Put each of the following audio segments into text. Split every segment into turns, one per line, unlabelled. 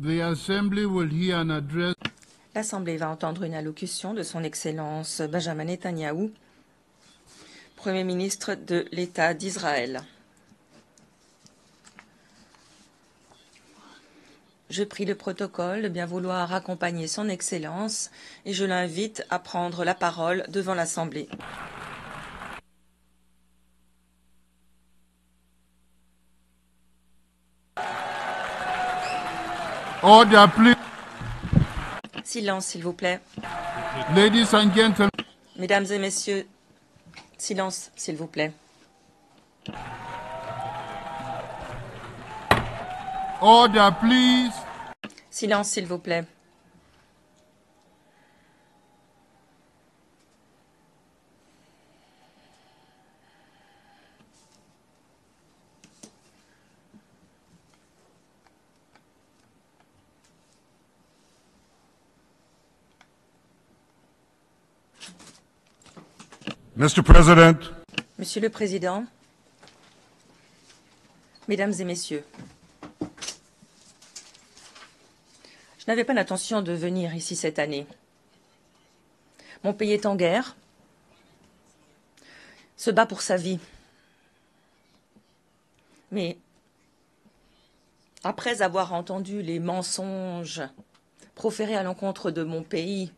The Assembly will hear an address.
L'Assemblée va entendre une allocution de son Excellence Benjamin Netanyahou, Premier ministre de l'État d'Israël. Je prie le protocole de bien vouloir accompagner son Excellence et je l'invite à prendre la parole devant l'Assemblée.
Order, please.
Silence, s'il vous plaît.
Ladies and gentlemen.
Mesdames et messieurs, silence, s'il vous plaît.
Order, please.
Silence, s'il vous plaît.
Mr. President.
Monsieur le Président, Mesdames et Messieurs, je n'avais pas l'intention de venir ici cette année. Mon pays est en guerre, se bat pour sa vie. Mais après avoir entendu les mensonges proférés à l'encontre de mon pays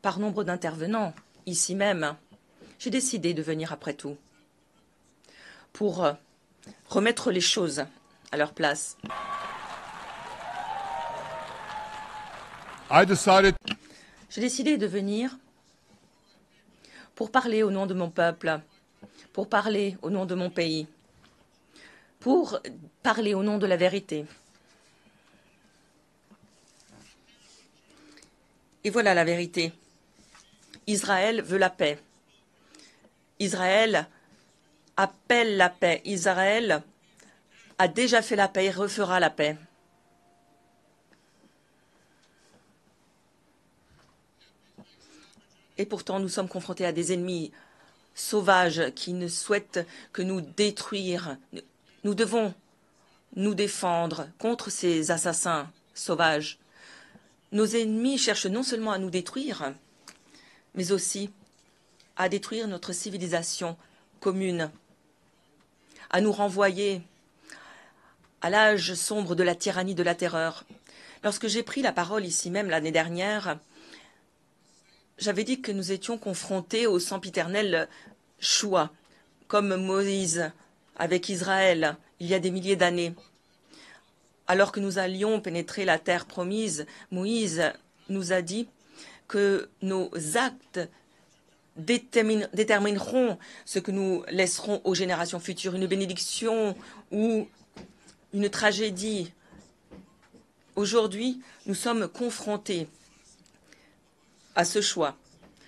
par nombre d'intervenants, ici même, j'ai décidé de venir après tout pour remettre les choses à leur place. J'ai décidé de venir pour parler au nom de mon peuple, pour parler au nom de mon pays, pour parler au nom de la vérité. Et voilà la vérité. Israël veut la paix. Israël appelle la paix. Israël a déjà fait la paix et refera la paix. Et pourtant, nous sommes confrontés à des ennemis sauvages qui ne souhaitent que nous détruire. Nous devons nous défendre contre ces assassins sauvages. Nos ennemis cherchent non seulement à nous détruire, mais aussi à détruire notre civilisation commune, à nous renvoyer à l'âge sombre de la tyrannie, de la terreur. Lorsque j'ai pris la parole ici même l'année dernière, j'avais dit que nous étions confrontés au sempiternel choix, comme Moïse avec Israël il y a des milliers d'années. Alors que nous allions pénétrer la terre promise, Moïse nous a dit que nos actes détermineront ce que nous laisserons aux générations futures, une bénédiction ou une tragédie. Aujourd'hui, nous sommes confrontés à ce choix,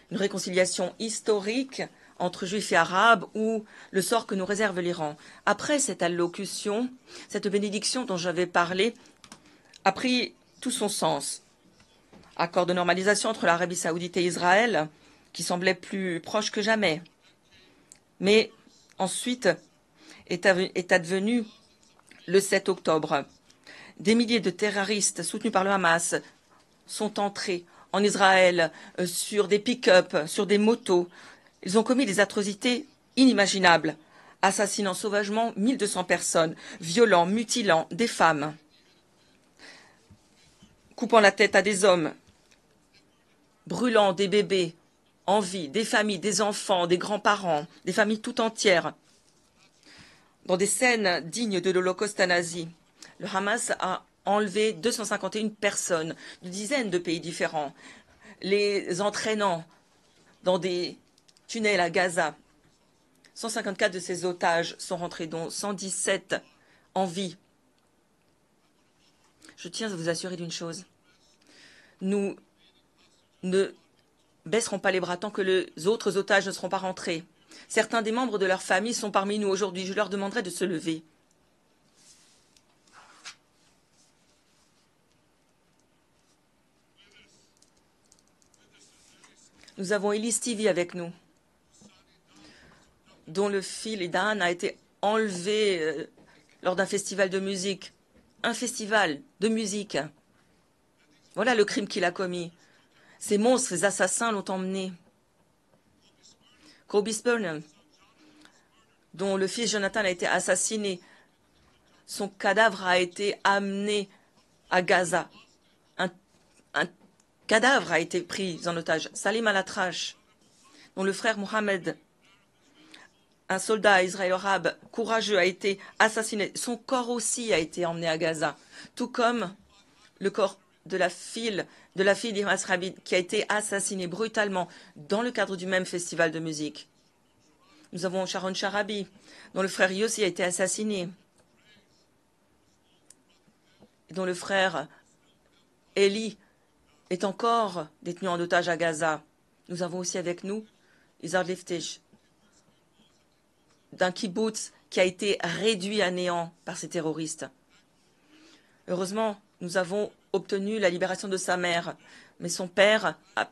une réconciliation historique entre Juifs et Arabes ou le sort que nous réserve l'Iran. Après cette allocution, cette bénédiction dont j'avais parlé a pris tout son sens. Accord de normalisation entre l'Arabie saoudite et Israël, qui semblait plus proche que jamais. Mais ensuite est advenu le 7 octobre. Des milliers de terroristes soutenus par le Hamas sont entrés en Israël sur des pick-up, sur des motos. Ils ont commis des atrocités inimaginables, assassinant sauvagement 1200 personnes, violant, mutilant des femmes, coupant la tête à des hommes, brûlant des bébés en vie, des familles, des enfants, des grands-parents, des familles tout entières. Dans des scènes dignes de l'Holocauste nazi, le Hamas a enlevé 251 personnes de dizaines de pays différents, les entraînant dans des tunnels à Gaza. 154 de ces otages sont rentrés, dont 117 en vie. Je tiens à vous assurer d'une chose. Nous ne baisseront pas les bras tant que les autres otages ne seront pas rentrés. Certains des membres de leur famille sont parmi nous aujourd'hui. Je leur demanderai de se lever. Nous avons Ellie Stevie avec nous, dont le fil Idan a été enlevé lors d'un festival de musique. Un festival de musique Voilà le crime qu'il a commis. Ces monstres, ces assassins l'ont emmené. Kobe Burnham, dont le fils Jonathan a été assassiné, son cadavre a été amené à Gaza. Un cadavre a été pris en otage. Salim al-Atrash, dont le frère Mohamed, un soldat israélo-arabe courageux, a été assassiné. Son corps aussi a été emmené à Gaza, tout comme le corps de la fille d'Imas Rabin qui a été assassinée brutalement dans le cadre du même festival de musique. Nous avons Sharon Sharabi, dont le frère Yossi a été assassiné, dont le frère Eli est encore détenu en otage à Gaza. Nous avons aussi avec nous Izard Liftich, d'un kibbutz qui a été réduit à néant par ces terroristes. Heureusement, nous avons obtenu la libération de sa mère, mais son père a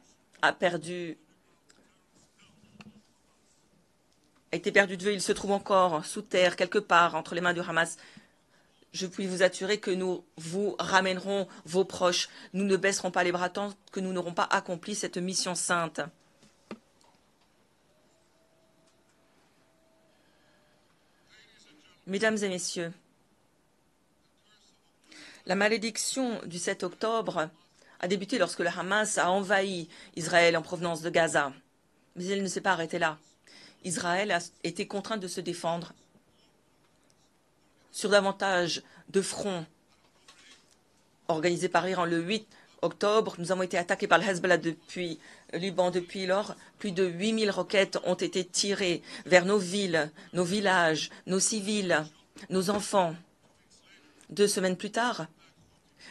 été perdu de vue. Il se trouve encore sous terre, quelque part, entre les mains du Hamas. Je puis vous assurer que nous vous ramènerons vos proches. Nous ne baisserons pas les bras tant que nous n'aurons pas accompli cette mission sainte. Mesdames et messieurs, la malédiction du 7 octobre a débuté lorsque le Hamas a envahi Israël en provenance de Gaza. Mais elle ne s'est pas arrêtée là. Israël a été contraint de se défendre sur davantage de fronts organisés par l'Iran. Le 8 octobre, nous avons été attaqués par le Hezbollah depuis le Liban. Depuis lors, plus de 8000 roquettes ont été tirées vers nos villes, nos villages, nos civils, nos enfants. 2 semaines plus tard,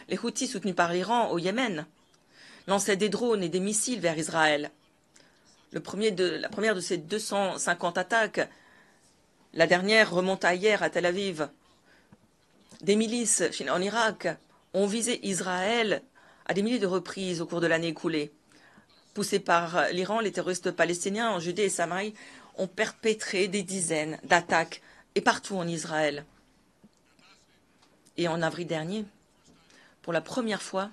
les Houthis soutenus par l'Iran au Yémen lançaient des drones et des missiles vers Israël. La première de ces 250 attaques, la dernière remonta hier à Tel Aviv. Des milices en Irak ont visé Israël à des milliers de reprises au cours de l'année écoulée. Poussés par l'Iran, les terroristes palestiniens en Judée et Samarie ont perpétré des dizaines d'attaques et partout en Israël. Et en avril dernier, pour la première fois,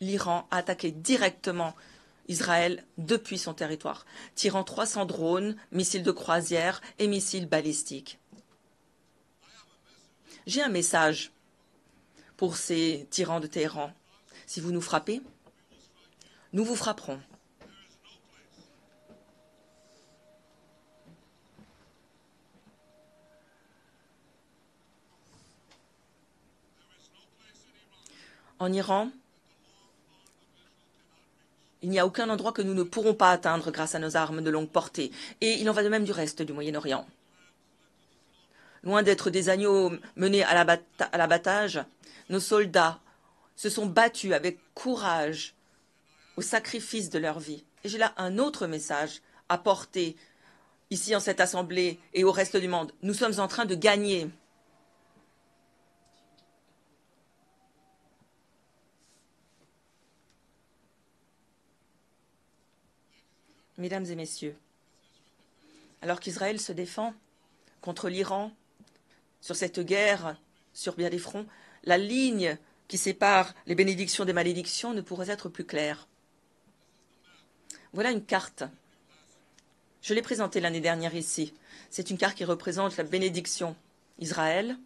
l'Iran a attaqué directement Israël depuis son territoire, tirant 300 drones, missiles de croisière et missiles balistiques. J'ai un message pour ces tyrans de Téhéran. Si vous nous frappez, nous vous frapperons. En Iran, il n'y a aucun endroit que nous ne pourrons pas atteindre grâce à nos armes de longue portée. Et il en va de même du reste du Moyen-Orient. Loin d'être des agneaux menés à l'abattage, nos soldats se sont battus avec courage au sacrifice de leur vie. Et j'ai là un autre message à porter ici en cette assemblée et au reste du monde. Nous sommes en train de gagner. Mesdames et messieurs, alors qu'Israël se défend contre l'Iran sur cette guerre sur bien des fronts, la ligne qui sépare les bénédictions des malédictions ne pourrait être plus claire. Voilà une carte. Je l'ai présentée l'année dernière ici. C'est une carte qui représente la bénédiction Israël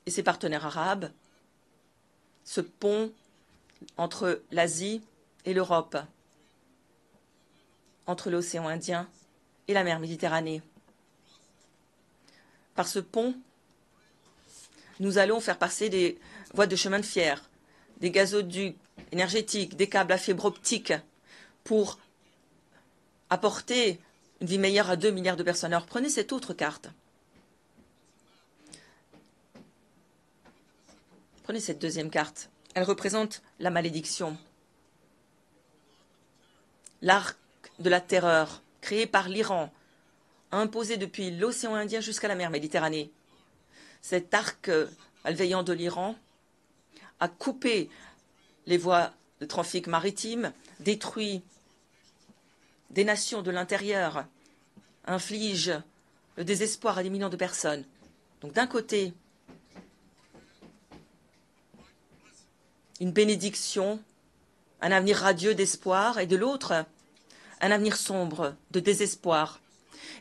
et ses partenaires arabes, ce pont entre l'Asie et l'Europe, entre l'océan Indien et la mer Méditerranée. Par ce pont, nous allons faire passer des voies de chemin de fer, des gazoducs énergétiques, des câbles à fibre optique pour apporter une vie meilleure à 2 milliards de personnes. Alors prenez cette autre carte. Prenez cette deuxième carte. Elle représente la malédiction. L'arc de la terreur créé par l'Iran, imposé depuis l'océan Indien jusqu'à la mer Méditerranée. Cet arc malveillant de l'Iran a coupé les voies de trafic maritime, détruit des nations de l'intérieur, inflige le désespoir à des millions de personnes. Donc d'un côté, une bénédiction, un avenir radieux d'espoir, et de l'autre, un avenir sombre de désespoir.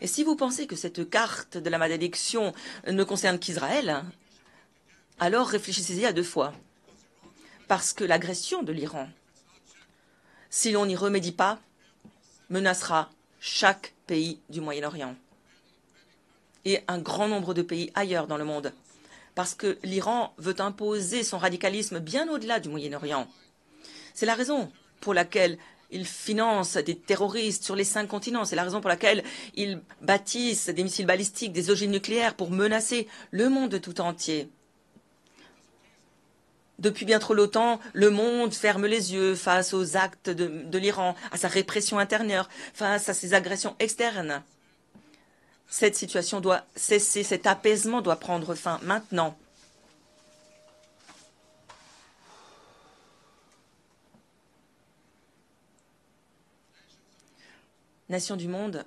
Et si vous pensez que cette carte de la malédiction ne concerne qu'Israël, alors réfléchissez-y à deux fois. Parce que l'agression de l'Iran, si l'on n'y remédie pas, menacera chaque pays du Moyen-Orient et un grand nombre de pays ailleurs dans le monde. Parce que l'Iran veut imposer son radicalisme bien au-delà du Moyen-Orient. C'est la raison pour laquelle il finance des terroristes sur les 5 continents. C'est la raison pour laquelle ils bâtissent des missiles balistiques, des ogives nucléaires pour menacer le monde tout entier. Depuis bien trop longtemps, le monde ferme les yeux face aux actes de l'Iran, à sa répression intérieure, face à ses agressions externes. Cette situation doit cesser, cet apaisement doit prendre fin maintenant. Nations du monde,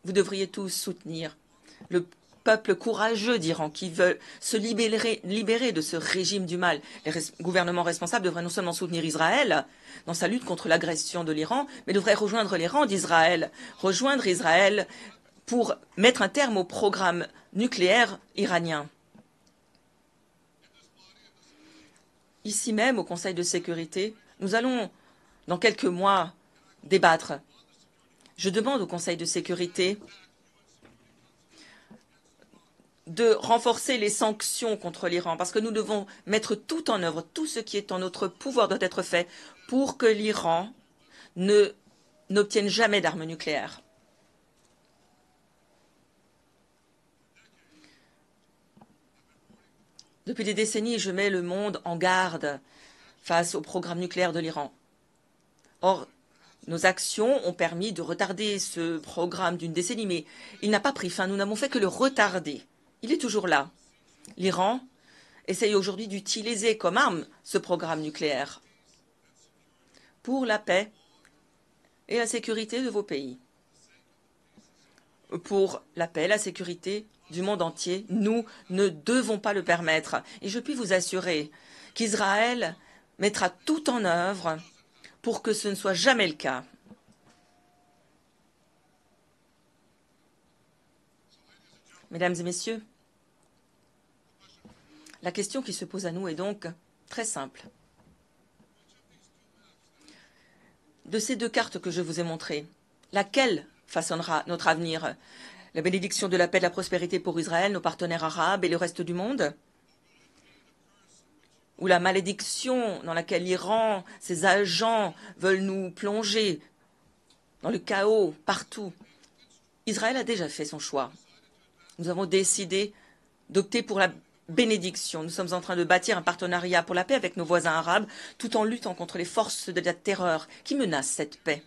vous devriez tous soutenir le peuple courageux d'Iran qui veut se libérer de ce régime du mal. Les gouvernements responsables devraient non seulement soutenir Israël dans sa lutte contre l'agression de l'Iran, mais devraient rejoindre les rangs d'Israël, rejoindre Israël pour mettre un terme au programme nucléaire iranien. Ici même, au Conseil de sécurité, nous allons, dans quelques mois, débattre. Je demande au Conseil de sécurité de renforcer les sanctions contre l'Iran, parce que nous devons mettre tout en œuvre, tout ce qui est en notre pouvoir doit être fait pour que l'Iran n'obtienne jamais d'armes nucléaires. Depuis des décennies, je mets le monde en garde face au programme nucléaire de l'Iran. Or, nos actions ont permis de retarder ce programme d'une décennie, mais il n'a pas pris fin. Nous n'avons fait que le retarder. Il est toujours là. L'Iran essaye aujourd'hui d'utiliser comme arme ce programme nucléaire pour la paix et la sécurité de vos pays. Pour la paix et la sécurité du monde entier, nous ne devons pas le permettre. Et je puis vous assurer qu'Israël mettra tout en œuvre pour que ce ne soit jamais le cas. Mesdames et messieurs, la question qui se pose à nous est donc très simple. De ces deux cartes que je vous ai montrées, laquelle façonnera notre avenir? La bénédiction de la paix et de la prospérité pour Israël, nos partenaires arabes et le reste du monde? Ou la malédiction dans laquelle l'Iran, ses agents veulent nous plonger dans le chaos partout? Israël a déjà fait son choix. Nous avons décidé d'opter pour la bénédiction. Nous sommes en train de bâtir un partenariat pour la paix avec nos voisins arabes, tout en luttant contre les forces de la terreur qui menacent cette paix.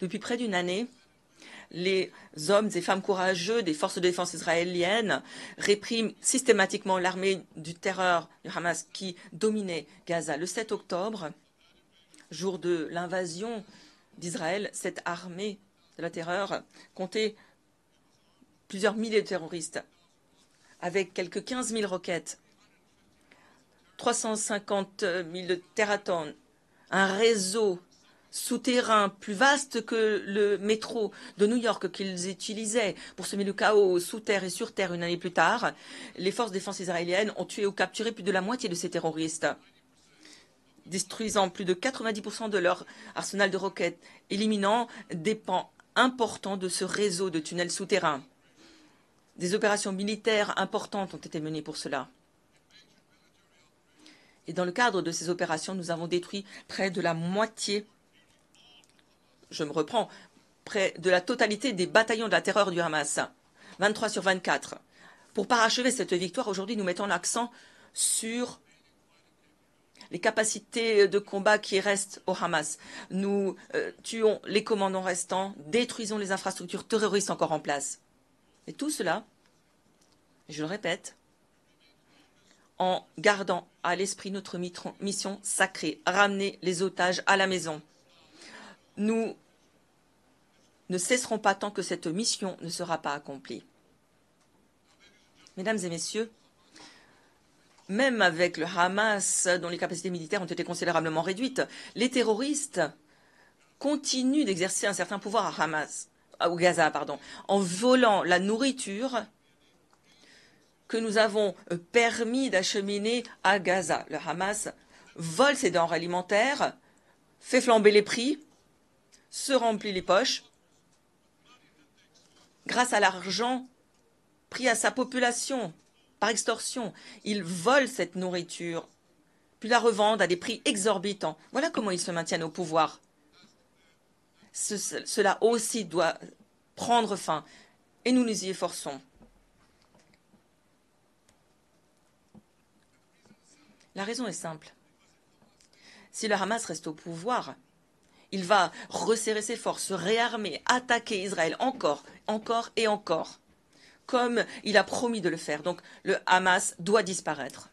Depuis près d'une année, les hommes et femmes courageux des forces de défense israéliennes répriment systématiquement l'armée du terreur du Hamas qui dominait Gaza. Le 7 octobre, jour de l'invasion d'Israël, cette armée de la terreur comptait plusieurs milliers de terroristes, avec quelques 15 000 roquettes, 350 000 terratones, un réseau souterrain plus vaste que le métro de New York qu'ils utilisaient pour semer le chaos sous terre et sur terre une année plus tard. Les forces de défense israéliennes ont tué ou capturé plus de la moitié de ces terroristes, détruisant plus de 90% de leur arsenal de roquettes, éliminant des pans importants de ce réseau de tunnels souterrains. Des opérations militaires importantes ont été menées pour cela. Et dans le cadre de ces opérations, nous avons détruit près de la moitié, je me reprends, près de la totalité des bataillons de la terreur du Hamas, 23 sur 24. Pour parachever cette victoire, aujourd'hui, nous mettons l'accent sur les capacités de combat qui restent au Hamas. Nous tuons les commandants restants, détruisons les infrastructures terroristes encore en place. Et tout cela, je le répète, en gardant à l'esprit notre mission sacrée, ramener les otages à la maison. Nous ne cesserons pas tant que cette mission ne sera pas accomplie. Mesdames et messieurs, même avec le Hamas, dont les capacités militaires ont été considérablement réduites, les terroristes continuent d'exercer un certain pouvoir au Gaza, en volant la nourriture que nous avons permis d'acheminer à Gaza. Le Hamas vole ses denrées alimentaires, fait flamber les prix, se remplit les poches grâce à l'argent pris à sa population par extorsion. Ils volent cette nourriture, puis la revendent à des prix exorbitants. Voilà comment ils se maintiennent au pouvoir. Cela aussi doit prendre fin, et nous nous y efforçons. La raison est simple. Si le Hamas reste au pouvoir, il va resserrer ses forces, se réarmer, attaquer Israël encore, encore et encore, comme il a promis de le faire. Donc le Hamas doit disparaître.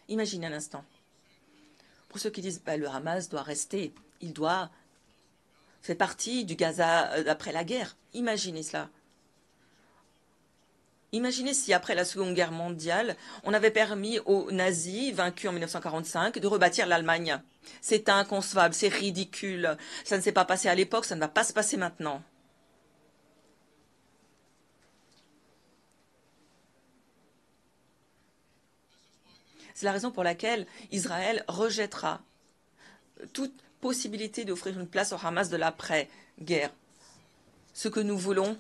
Imaginez un instant. Pour ceux qui disent le Hamas doit rester, il doit faire partie du Gaza après la guerre. Imaginez cela. Imaginez si, après la Seconde Guerre mondiale, on avait permis aux nazis, vaincus en 1945, de rebâtir l'Allemagne. C'est inconcevable, c'est ridicule. Ça ne s'est pas passé à l'époque, ça ne va pas se passer maintenant. C'est la raison pour laquelle Israël rejettera toute possibilité d'offrir une place au Hamas de l'après-guerre. Ce que nous voulons,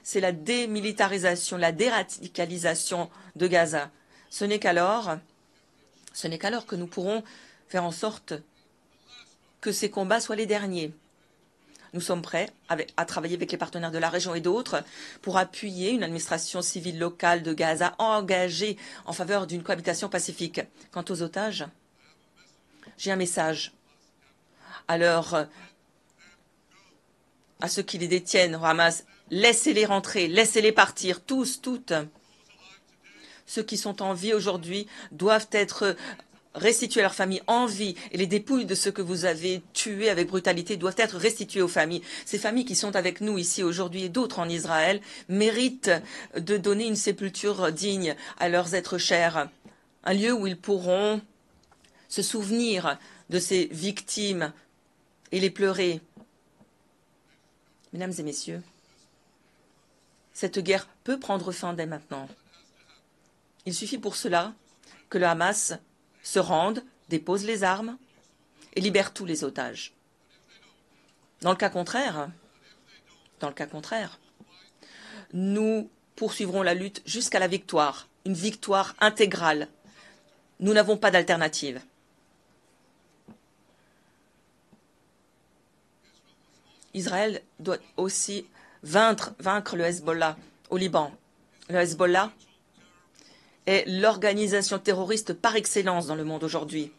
c'est la démilitarisation, la déradicalisation de Gaza. Ce n'est qu'alors que nous pourrons faire en sorte que ces combats soient les derniers. Nous sommes prêts à travailler avec les partenaires de la région et d'autres pour appuyer une administration civile locale de Gaza engagée en faveur d'une cohabitation pacifique. Quant aux otages, j'ai un message à ceux qui les détiennent au Hamas. Laissez-les rentrer, laissez-les partir, tous, toutes. Ceux qui sont en vie aujourd'hui doivent être restitués à leurs familles en vie, et les dépouilles de ceux que vous avez tués avec brutalité doivent être restituées aux familles. Ces familles qui sont avec nous ici aujourd'hui et d'autres en Israël méritent de donner une sépulture digne à leurs êtres chers, un lieu où ils pourront se souvenir de ces victimes et les pleurer. Mesdames et messieurs, cette guerre peut prendre fin dès maintenant. Il suffit pour cela que le Hamas se rende, dépose les armes et libère tous les otages. Dans le cas contraire, nous poursuivrons la lutte jusqu'à la victoire, une victoire intégrale. Nous n'avons pas d'alternative. Israël doit aussi vaincre le Hezbollah au Liban. Le Hezbollah est l'organisation terroriste par excellence dans le monde aujourd'hui.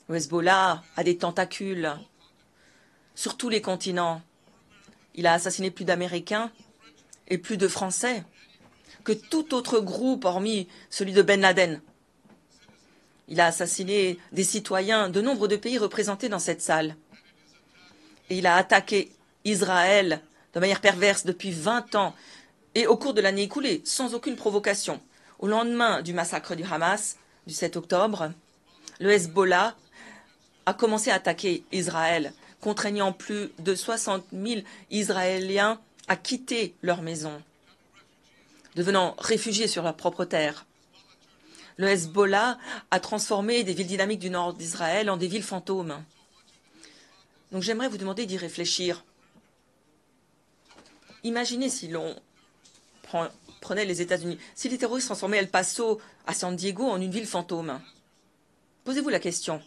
Le Hezbollah a des tentacules sur tous les continents. Il a assassiné plus d'Américains et plus de Français que tout autre groupe hormis celui de Ben Laden. Il a assassiné des citoyens de nombre de pays représentés dans cette salle. Et il a attaqué Israël de manière perverse depuis 20 ans et au cours de l'année écoulée, sans aucune provocation. Au lendemain du massacre du Hamas, du 7 octobre, le Hezbollah a commencé à attaquer Israël, contraignant plus de 60 000 Israéliens à quitter leur maison, devenant réfugiés sur leur propre terre. Le Hezbollah a transformé des villes dynamiques du nord d'Israël en des villes fantômes. Donc j'aimerais vous demander d'y réfléchir. Imaginez si l'on prenait les États-Unis, si les terroristes transformaient El Paso à San Diego en une ville fantôme. Posez-vous la question.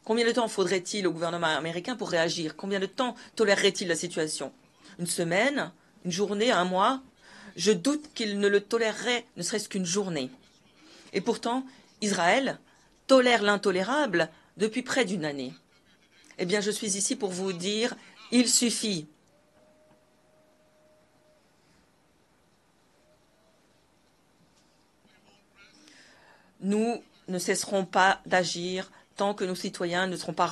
Combien de temps faudrait-il au gouvernement américain pour réagir? Combien de temps tolérerait-il la situation? Une semaine? Une journée? Un mois? Je doute qu'il ne le tolérerait ne serait-ce qu'une journée. Et pourtant, Israël tolère l'intolérable depuis près d'une année. Eh bien, je suis ici pour vous dire, il suffit. Nous ne cesserons pas d'agir tant que nos citoyens ne seront pas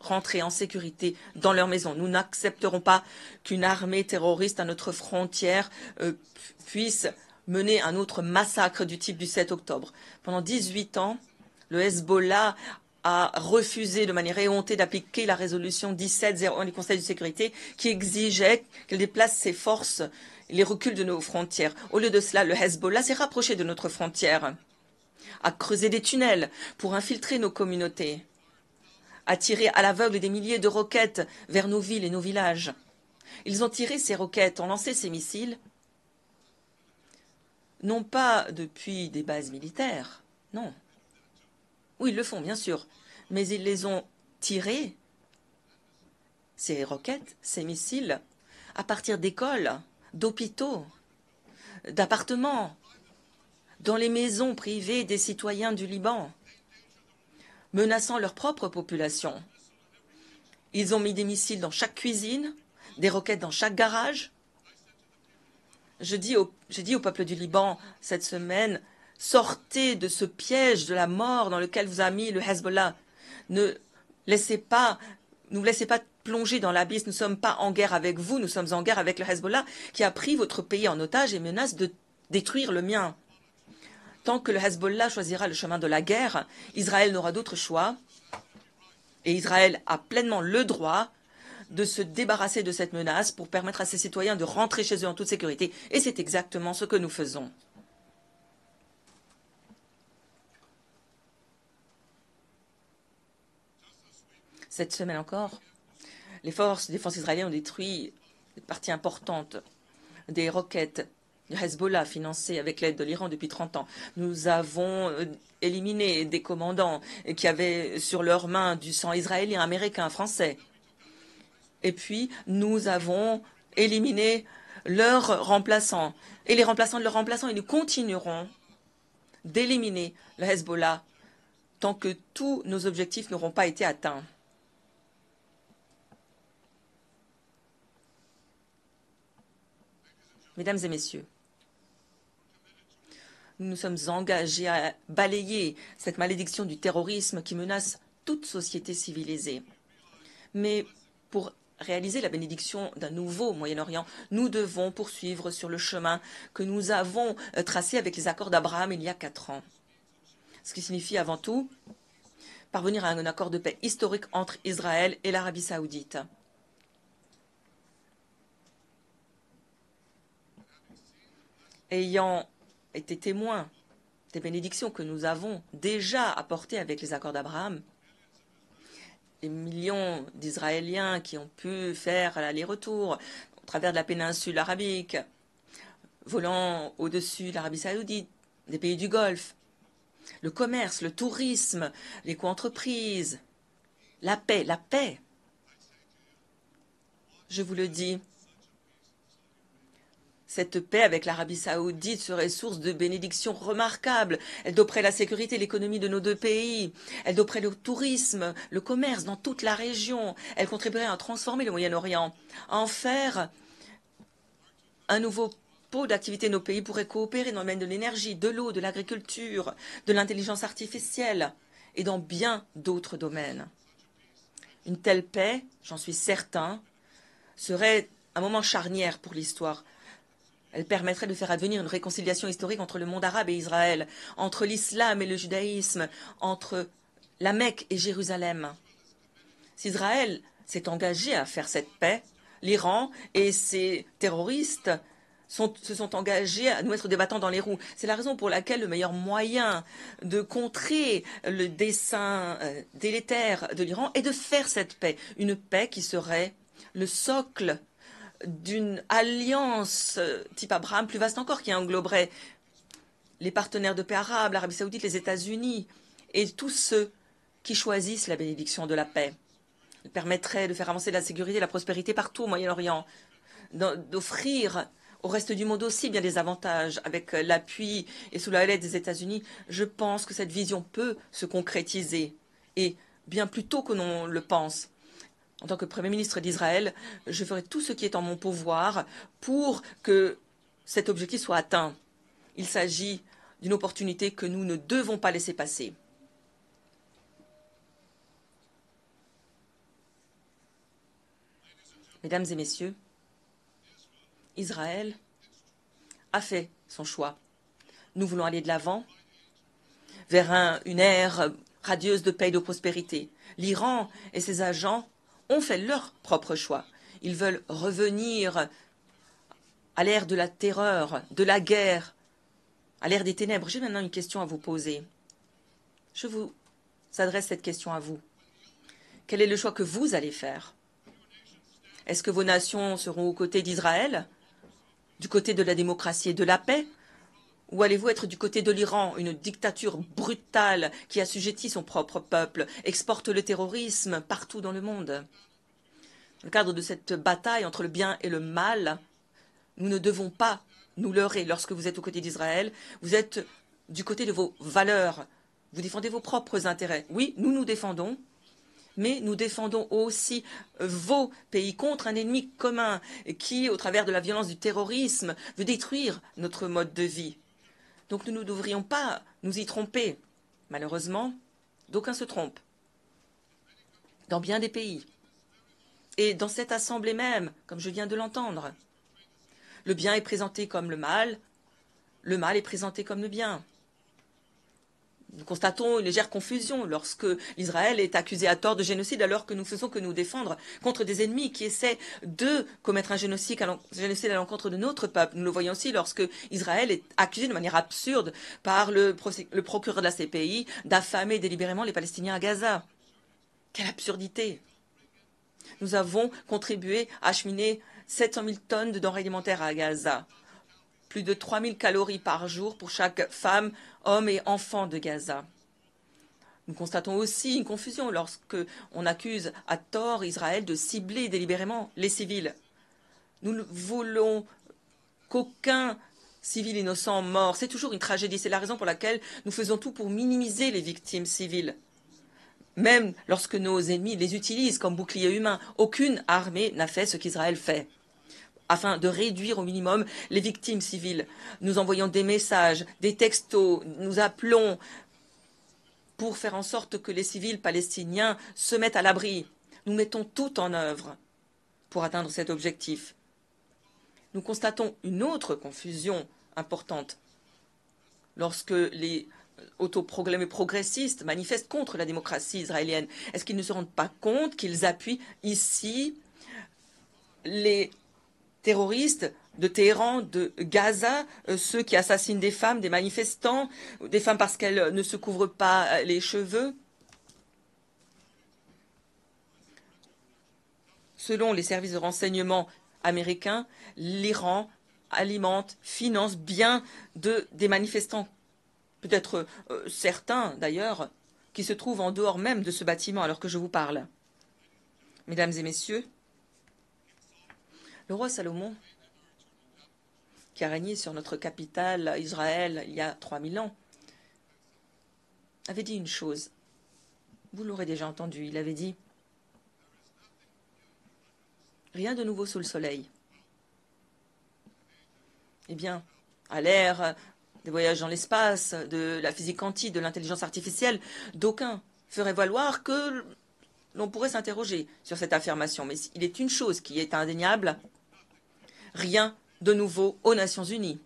rentrés en sécurité dans leur maison. Nous n'accepterons pas qu'une armée terroriste à notre frontière puisse mener un autre massacre du type du 7 octobre. Pendant 18 ans, le Hezbollah a refusé de manière éhontée d'appliquer la résolution 1701 du Conseil de sécurité qui exigeait qu'elle déplace ses forces et les reculs de nos frontières. Au lieu de cela, le Hezbollah s'est rapproché de notre frontière, a creusé des tunnels pour infiltrer nos communautés, a tiré à l'aveugle des milliers de roquettes vers nos villes et nos villages. Ils ont tiré ces roquettes, ont lancé ces missiles, non pas depuis des bases militaires, non. Oui, ils le font, bien sûr, mais ils les ont tirés, ces roquettes, ces missiles, à partir d'écoles, d'hôpitaux, d'appartements, dans les maisons privées des citoyens du Liban, menaçant leur propre population. Ils ont mis des missiles dans chaque cuisine, des roquettes dans chaque garage. Je dis au peuple du Liban cette semaine, sortez de ce piège de la mort dans lequel vous a mis le Hezbollah. Ne nous laissez pas plonger dans l'abysse. Nous ne sommes pas en guerre avec vous, nous sommes en guerre avec le Hezbollah qui a pris votre pays en otage et menace de détruire le mien. Tant que le Hezbollah choisira le chemin de la guerre, Israël n'aura d'autre choix. Et Israël a pleinement le droit de se débarrasser de cette menace pour permettre à ses citoyens de rentrer chez eux en toute sécurité. Et c'est exactement ce que nous faisons. Cette semaine encore, les forces de défense israéliennes ont détruit une partie importante des roquettes du Hezbollah financées avec l'aide de l'Iran depuis 30 ans. Nous avons éliminé des commandants qui avaient sur leurs mains du sang israélien, américain, français. Et puis, nous avons éliminé leurs remplaçants. Et les remplaçants de leurs remplaçants, et nous continuerons d'éliminer le Hezbollah tant que tous nos objectifs n'auront pas été atteints. Mesdames et messieurs, nous nous sommes engagés à balayer cette malédiction du terrorisme qui menace toute société civilisée. Mais pour réaliser la bénédiction d'un nouveau Moyen-Orient, nous devons poursuivre sur le chemin que nous avons tracé avec les accords d'Abraham il y a 4 ans. Ce qui signifie avant tout parvenir à un accord de paix historique entre Israël et l'Arabie saoudite. Ayant été témoin des bénédictions que nous avons déjà apportées avec les accords d'Abraham, les millions d'Israéliens qui ont pu faire l'aller-retour au travers de la péninsule arabique, volant au-dessus de l'Arabie saoudite, des pays du Golfe, le commerce, le tourisme, les co-entreprises, la paix. Je vous le dis, cette paix avec l'Arabie saoudite serait source de bénédictions remarquables. Elle doperait la sécurité et l'économie de nos deux pays. Elle doperait le tourisme, le commerce dans toute la région. Elle contribuerait à transformer le Moyen-Orient, à en faire un nouveau pôle d'activité. Nos pays pourraient coopérer dans le domaine de l'énergie, de l'eau, de l'agriculture, de l'intelligence artificielle et dans bien d'autres domaines. Une telle paix, j'en suis certain, serait un moment charnière pour l'histoire. Elle permettrait de faire advenir une réconciliation historique entre le monde arabe et Israël, entre l'islam et le judaïsme, entre la Mecque et Jérusalem. Si Israël s'est engagé à faire cette paix, l'Iran et ses terroristes se sont engagés à nous mettre des bâtons dans les roues. C'est la raison pour laquelle le meilleur moyen de contrer le dessein délétère de l'Iran est de faire cette paix. Une paix qui serait le socle d'une alliance type Abraham plus vaste encore qui engloberait les partenaires de paix arabes, l'Arabie saoudite, les États-Unis et tous ceux qui choisissent la bénédiction de la paix. Elle permettrait de faire avancer la sécurité et la prospérité partout au Moyen-Orient, d'offrir au reste du monde aussi bien des avantages avec l'appui et sous la houlette des États-Unis. Je pense que cette vision peut se concrétiser et bien plus tôt que l'on le pense. En tant que Premier ministre d'Israël, je ferai tout ce qui est en mon pouvoir pour que cet objectif soit atteint. Il s'agit d'une opportunité que nous ne devons pas laisser passer. Mesdames et messieurs, Israël a fait son choix. Nous voulons aller de l'avant vers une ère radieuse de paix et de prospérité. L'Iran et ses agents ont fait leur propre choix. Ils veulent revenir à l'ère de la terreur, de la guerre, à l'ère des ténèbres. J'ai maintenant une question à vous poser. Je vous adresse cette question à vous. Quel est le choix que vous allez faire? Est-ce que vos nations seront aux côtés d'Israël, du côté de la démocratie et de la paix? Ou allez-vous être du côté de l'Iran, une dictature brutale qui assujettit son propre peuple, exporte le terrorisme partout dans le monde? Dans le cadre de cette bataille entre le bien et le mal, nous ne devons pas nous leurrer. Lorsque vous êtes aux côtés d'Israël, vous êtes du côté de vos valeurs. Vous défendez vos propres intérêts. Oui, nous nous défendons, mais nous défendons aussi vos pays contre un ennemi commun qui, au travers de la violence du terrorisme, veut détruire notre mode de vie. Donc nous ne devrions pas nous y tromper. Malheureusement, d'aucuns se trompent. Dans bien des pays. Et dans cette assemblée même, comme je viens de l'entendre, le bien est présenté comme le mal est présenté comme le bien. Nous constatons une légère confusion lorsque l'Israël est accusé à tort de génocide alors que nous faisons que nous défendre contre des ennemis qui essaient de commettre un génocide à l'encontre de notre peuple. Nous le voyons aussi lorsque Israël est accusé de manière absurde par le procureur de la CPI d'affamer délibérément les Palestiniens à Gaza. Quelle absurdité! Nous avons contribué à acheminer 700 000 tonnes de denrées alimentaires à Gaza. Plus de 3 000 calories par jour pour chaque femme, homme et enfant de Gaza. Nous constatons aussi une confusion lorsque on accuse à tort Israël de cibler délibérément les civils. Nous ne voulons qu'aucun civil innocent mort. C'est toujours une tragédie. C'est la raison pour laquelle nous faisons tout pour minimiser les victimes civiles. Même lorsque nos ennemis les utilisent comme boucliers humains, aucune armée n'a fait ce qu'Israël fait. Afin de réduire au minimum les victimes civiles, nous envoyons des messages, des textos, nous appelons pour faire en sorte que les civils palestiniens se mettent à l'abri. Nous mettons tout en œuvre pour atteindre cet objectif. Nous constatons une autre confusion importante lorsque les autoproclamés progressistes manifestent contre la démocratie israélienne. Est-ce qu'ils ne se rendent pas compte qu'ils appuient ici les terroristes de Téhéran, de Gaza, ceux qui assassinent des femmes, des manifestants, des femmes parce qu'elles ne se couvrent pas les cheveux? Selon les services de renseignement américains, l'Iran alimente, finance bien des manifestants, peut-être certains d'ailleurs, qui se trouvent en dehors même de ce bâtiment alors que je vous parle. Mesdames et messieurs, le roi Salomon, qui a régné sur notre capitale, Israël, il y a 3000 ans, avait dit une chose. Vous l'aurez déjà entendu, il avait dit « Rien de nouveau sous le soleil ». Eh bien, à l'ère des voyages dans l'espace, de la physique quantique, de l'intelligence artificielle, d'aucuns feraient valoir que l'on pourrait s'interroger sur cette affirmation. Mais il est une chose qui est indéniable, rien de nouveau aux Nations Unies.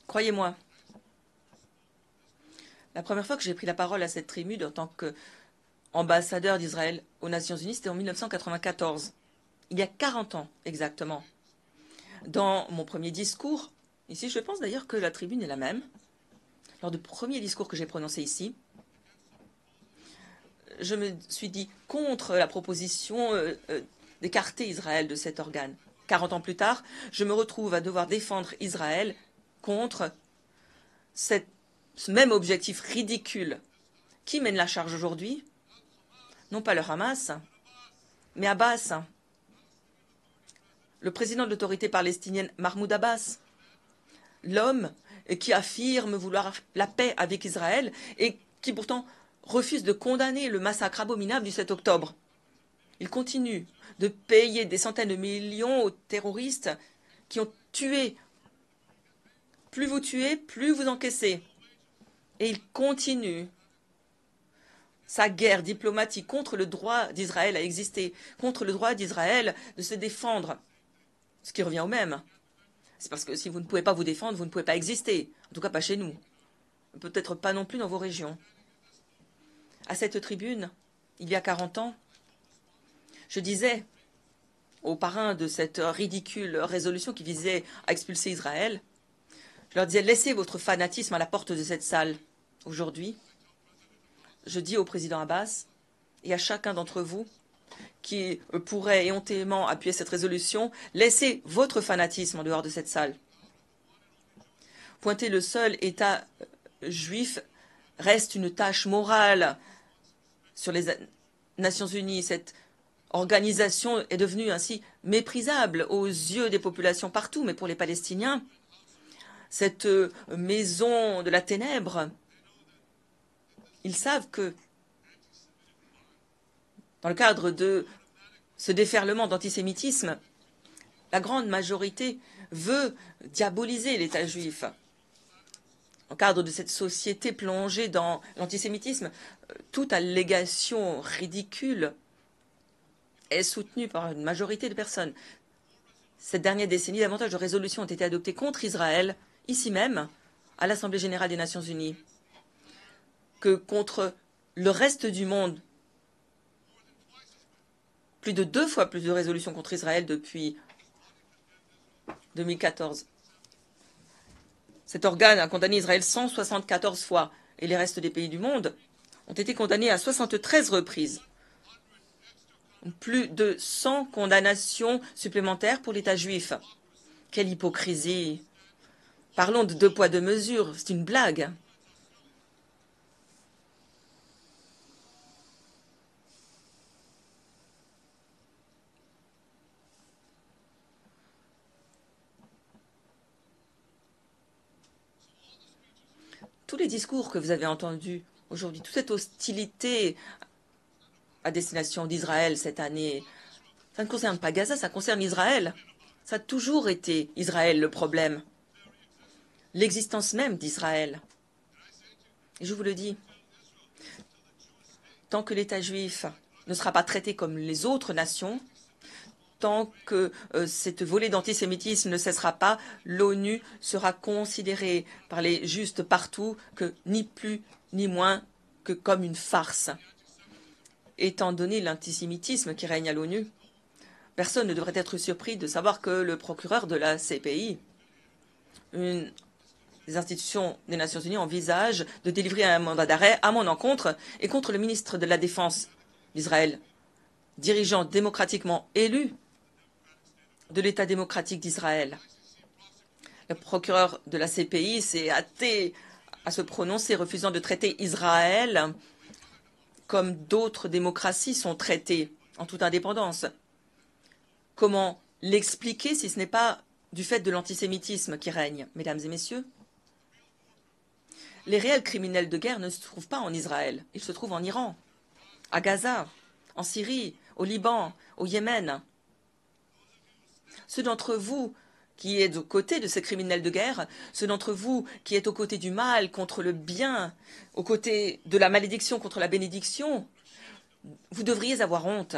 Croyez-moi, la première fois que j'ai pris la parole à cette tribune en tant qu'ambassadeur d'Israël aux Nations Unies, c'était en 1994, il y a 40 ans exactement. Dans mon premier discours, ici je pense d'ailleurs que la tribune est la même, lors du premier discours que j'ai prononcé ici, je me suis dit contre la proposition d'écarter Israël de cet organe. 40 ans plus tard, je me retrouve à devoir défendre Israël contre ce même objectif ridicule. Qui mène la charge aujourd'hui? Non pas le Hamas, mais Abbas, le président de l'autorité palestinienne Mahmoud Abbas, l'homme qui affirme vouloir la paix avec Israël et qui pourtant refuse de condamner le massacre abominable du 7 octobre. Il continue de payer des centaines de millions aux terroristes qui ont tué. Plus vous tuez, plus vous encaissez. Et il continue sa guerre diplomatique contre le droit d'Israël à exister, contre le droit d'Israël de se défendre, ce qui revient au même. C'est parce que si vous ne pouvez pas vous défendre, vous ne pouvez pas exister. En tout cas, pas chez nous. Peut-être pas non plus dans vos régions. À cette tribune, il y a 40 ans, je disais aux parrains de cette ridicule résolution qui visait à expulser Israël, je leur disais, laissez votre fanatisme à la porte de cette salle. Aujourd'hui, je dis au président Abbas et à chacun d'entre vous qui pourrait éhontément appuyer cette résolution, laissez votre fanatisme en dehors de cette salle. Pointer le seul État juif reste une tâche morale sur les Nations Unies. Cette organisation est devenue ainsi méprisable aux yeux des populations partout, mais pour les Palestiniens, cette maison de la ténèbre, ils savent que dans le cadre de ce déferlement d'antisémitisme, la grande majorité veut diaboliser l'État juif. Dans le cadre de cette société plongée dans l'antisémitisme, toute allégation ridicule est soutenue par une majorité de personnes. Cette dernière décennie, davantage de résolutions ont été adoptées contre Israël, ici même, à l'Assemblée générale des Nations unies, que contre le reste du monde. Plus de 2 fois plus de résolutions contre Israël depuis 2014. Cet organe a condamné Israël 174 fois et les restes des pays du monde ont été condamnés à 73 reprises. Plus de 100 condamnations supplémentaires pour l'État juif. Quelle hypocrisie! Parlons de 2 poids 2 mesures, c'est une blague. Tous les discours que vous avez entendus aujourd'hui, toute cette hostilité à destination d'Israël cette année, ça ne concerne pas Gaza, ça concerne Israël. Ça a toujours été Israël le problème. L'existence même d'Israël. Et je vous le dis, tant que l'État juif ne sera pas traité comme les autres nations, tant que cette volée d'antisémitisme ne cessera pas, l'ONU sera considérée par les justes partout que ni plus ni moins que comme une farce. Étant donné l'antisémitisme qui règne à l'ONU, personne ne devrait être surpris de savoir que le procureur de la CPI, une des institutions des Nations Unies, envisage de délivrer un mandat d'arrêt à mon encontre et contre le ministre de la Défense d'Israël, dirigeant démocratiquement élu de l'État démocratique d'Israël. Le procureur de la CPI s'est hâté à se prononcer, refusant de traiter Israël comme d'autres démocraties sont traitées, en toute indépendance. Comment l'expliquer si ce n'est pas du fait de l'antisémitisme qui règne, mesdames et messieurs? Les réels criminels de guerre ne se trouvent pas en Israël, ils se trouvent en Iran, à Gaza, en Syrie, au Liban, au Yémen. Ceux d'entre vous qui êtes aux côtés de ces criminels de guerre, ceux d'entre vous qui êtes aux côtés du mal contre le bien, aux côtés de la malédiction contre la bénédiction, vous devriez avoir honte.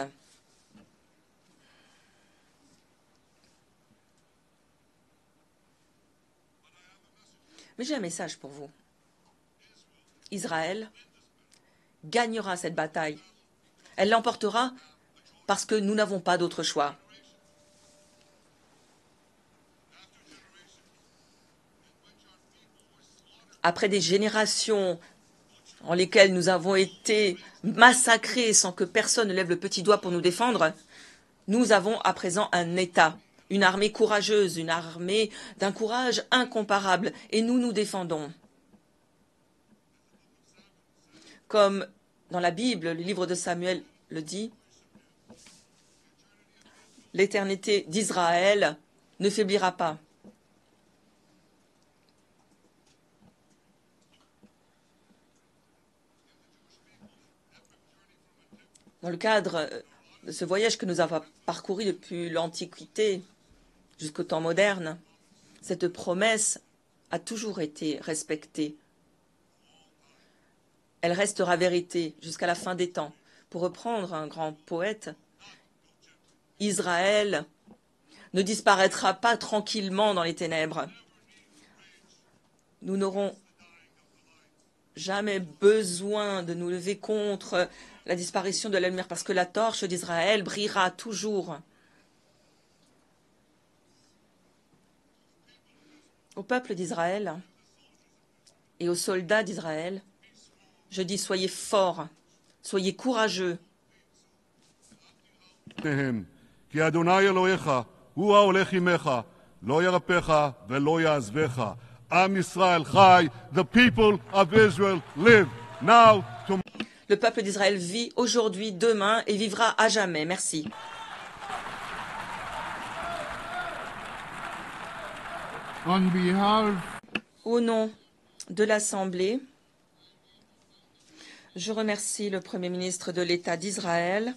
Mais j'ai un message pour vous. Israël gagnera cette bataille. Elle l'emportera parce que nous n'avons pas d'autre choix. Après des générations en lesquelles nous avons été massacrés sans que personne ne lève le petit doigt pour nous défendre, nous avons à présent un État, une armée courageuse, une armée d'un courage incomparable, et nous nous défendons. Comme dans la Bible, le livre de Samuel le dit, l'éternité d'Israël ne faiblira pas. Dans le cadre de ce voyage que nous avons parcouru depuis l'Antiquité jusqu'au temps moderne, cette promesse a toujours été respectée. Elle restera vérité jusqu'à la fin des temps. Pour reprendre un grand poète, Israël ne disparaîtra pas tranquillement dans les ténèbres. Nous n'aurons jamais besoin de nous lever contre la disparition de la lumière parce que la torche d'Israël brillera toujours. Au peuple d'Israël et aux soldats d'Israël, je dis soyez forts, soyez courageux.
כי אדוני אלוהיך הוא ההולך עמך, לא ירפך ולא יעזבך. עם ישראל חי, the people of Israel live now.
Le peuple d'Israël vit aujourd'hui, demain et vivra à jamais. Merci.
On behalf
Au nom de l'Assemblée, je remercie le Premier ministre de l'État d'Israël